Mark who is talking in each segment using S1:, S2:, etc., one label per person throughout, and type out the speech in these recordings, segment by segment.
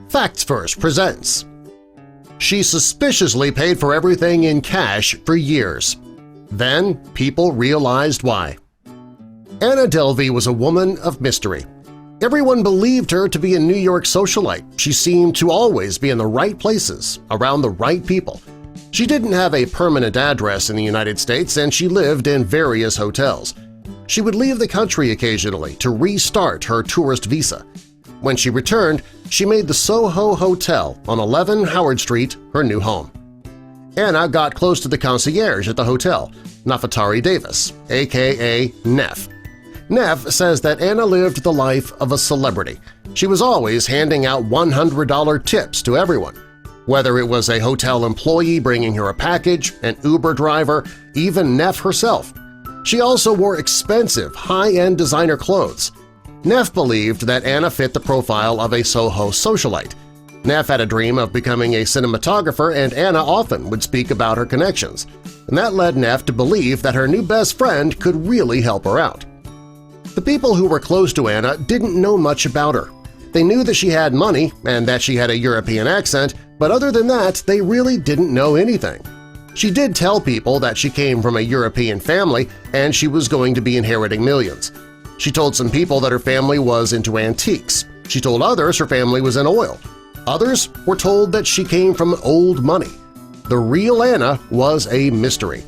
S1: Facts First presents. She suspiciously paid for everything in cash for years. Then people realized why. Anna Delvey was a woman of mystery. Everyone believed her to be a New York socialite. She seemed to always be in the right places, around the right people. She didn't have a permanent address in the United States, and she lived in various hotels. She would leave the country occasionally to restart her tourist visa. When she returned, she made the Soho Hotel on 11 Howard Street her new home. Anna got close to the concierge at the hotel, Nafatari Davis, a.k.a. Neff. Neff says that Anna lived the life of a celebrity. She was always handing out $100 tips to everyone, whether it was a hotel employee bringing her a package, an Uber driver, even Neff herself. She also wore expensive, high-end designer clothes. Neff believed that Anna fit the profile of a Soho socialite. Neff had a dream of becoming a cinematographer, and Anna often would speak about her connections, and that led Neff to believe that her new best friend could really help her out. The people who were close to Anna didn't know much about her. They knew that she had money and that she had a European accent, but other than that, they really didn't know anything. She did tell people that she came from a European family and she was going to be inheriting millions. She told some people that her family was into antiques. She told others her family was in oil. Others were told that she came from old money. The real Anna was a mystery.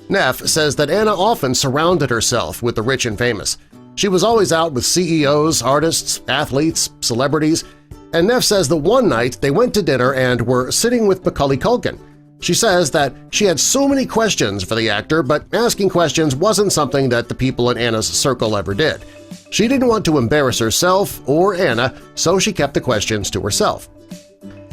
S1: Neff says that Anna often surrounded herself with the rich and famous. She was always out with CEOs, artists, athletes, celebrities, and Neff says that one night they went to dinner and were sitting with Macaulay Culkin. She says that she had so many questions for the actor, but asking questions wasn't something that the people in Anna's circle ever did. She didn't want to embarrass herself or Anna, so she kept the questions to herself.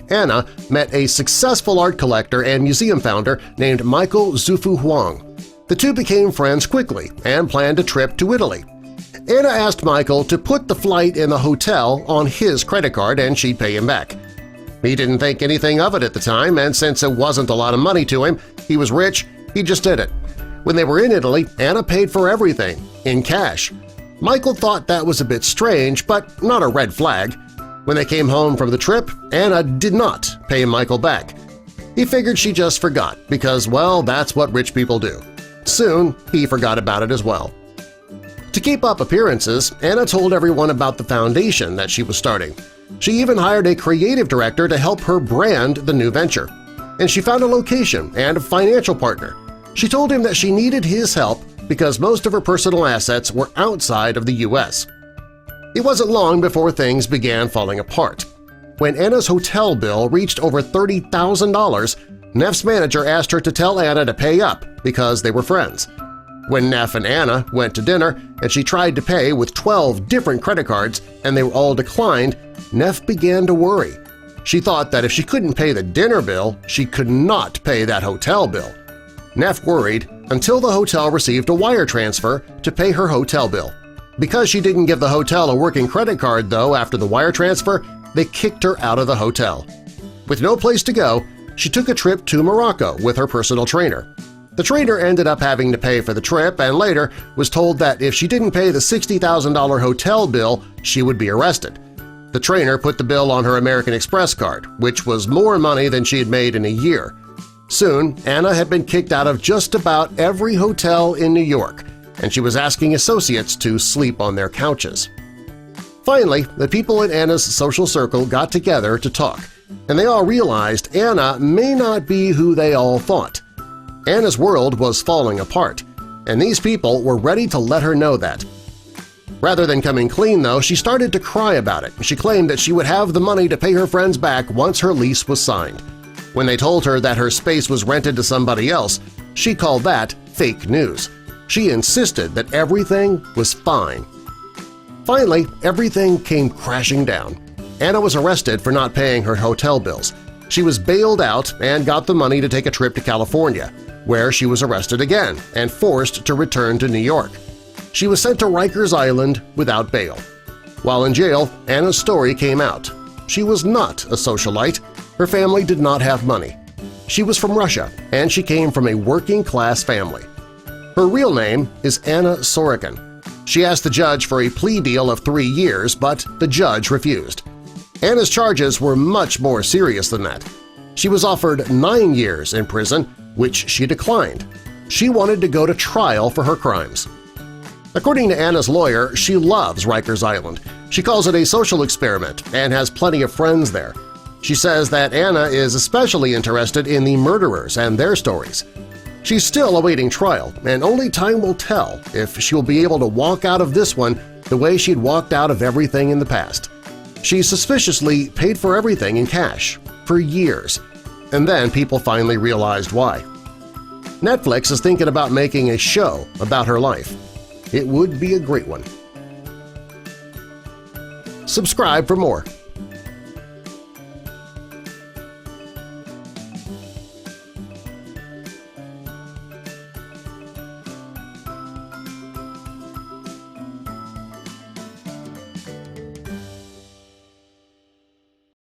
S1: Anna met a successful art collector and museum founder named Michael Zufu Huang. The two became friends quickly and planned a trip to Italy. Anna asked Michael to put the flight in the hotel on his credit card and she'd pay him back. He didn't think anything of it at the time, and since it wasn't a lot of money to him, he was rich, he just did it. When they were in Italy, Anna paid for everything, in cash. Michael thought that was a bit strange, but not a red flag. When they came home from the trip, Anna did not pay Michael back. He figured she just forgot because, well, that's what rich people do. Soon, he forgot about it as well. To keep up appearances, Anna told everyone about the foundation that she was starting. She even hired a creative director to help her brand the new venture. And she found a location and a financial partner. She told him that she needed his help because most of her personal assets were outside of the U.S. It wasn't long before things began falling apart. When Anna's hotel bill reached over $30,000, Neff's manager asked her to tell Anna to pay up because they were friends. When Neff and Anna went to dinner and she tried to pay with 12 different credit cards and they were all declined, Neff began to worry. She thought that if she couldn't pay the dinner bill, she could not pay that hotel bill. Neff worried until the hotel received a wire transfer to pay her hotel bill. Because she didn't give the hotel a working credit card, though, after the wire transfer, they kicked her out of the hotel. With no place to go, she took a trip to Morocco with her personal trainer. The trainer ended up having to pay for the trip and later was told that if she didn't pay the $60,000 hotel bill, she would be arrested. The trainer put the bill on her American Express card, which was more money than she had made in a year. Soon, Anna had been kicked out of just about every hotel in New York, and she was asking associates to sleep on their couches. Finally, the people in Anna's social circle got together to talk, and they all realized Anna may not be who they all thought. Anna's world was falling apart, and these people were ready to let her know that. Rather than coming clean, though, she started to cry about it. She claimed that she would have the money to pay her friends back once her lease was signed. When they told her that her space was rented to somebody else, she called that fake news. She insisted that everything was fine. Finally, everything came crashing down. Anna was arrested for not paying her hotel bills. She was bailed out and got the money to take a trip to California, where she was arrested again and forced to return to New York. She was sent to Rikers Island without bail. While in jail, Anna's story came out. She was not a socialite. Her family did not have money. She was from Russia, and she came from a working-class family. Her real name is Anna Sorokin. She asked the judge for a plea deal of 3 years, but the judge refused. Anna's charges were much more serious than that. She was offered 9 years in prison, which she declined. She wanted to go to trial for her crimes. According to Anna's lawyer, she loves Rikers Island. She calls it a social experiment and has plenty of friends there. She says that Anna is especially interested in the murderers and their stories. She's still awaiting trial, and only time will tell if she will be able to walk out of this one the way she'd walked out of everything in the past. She suspiciously paid for everything in cash for years, and then people finally realized why. Netflix is thinking about making a show about her life. It would be a great one. Subscribe for more.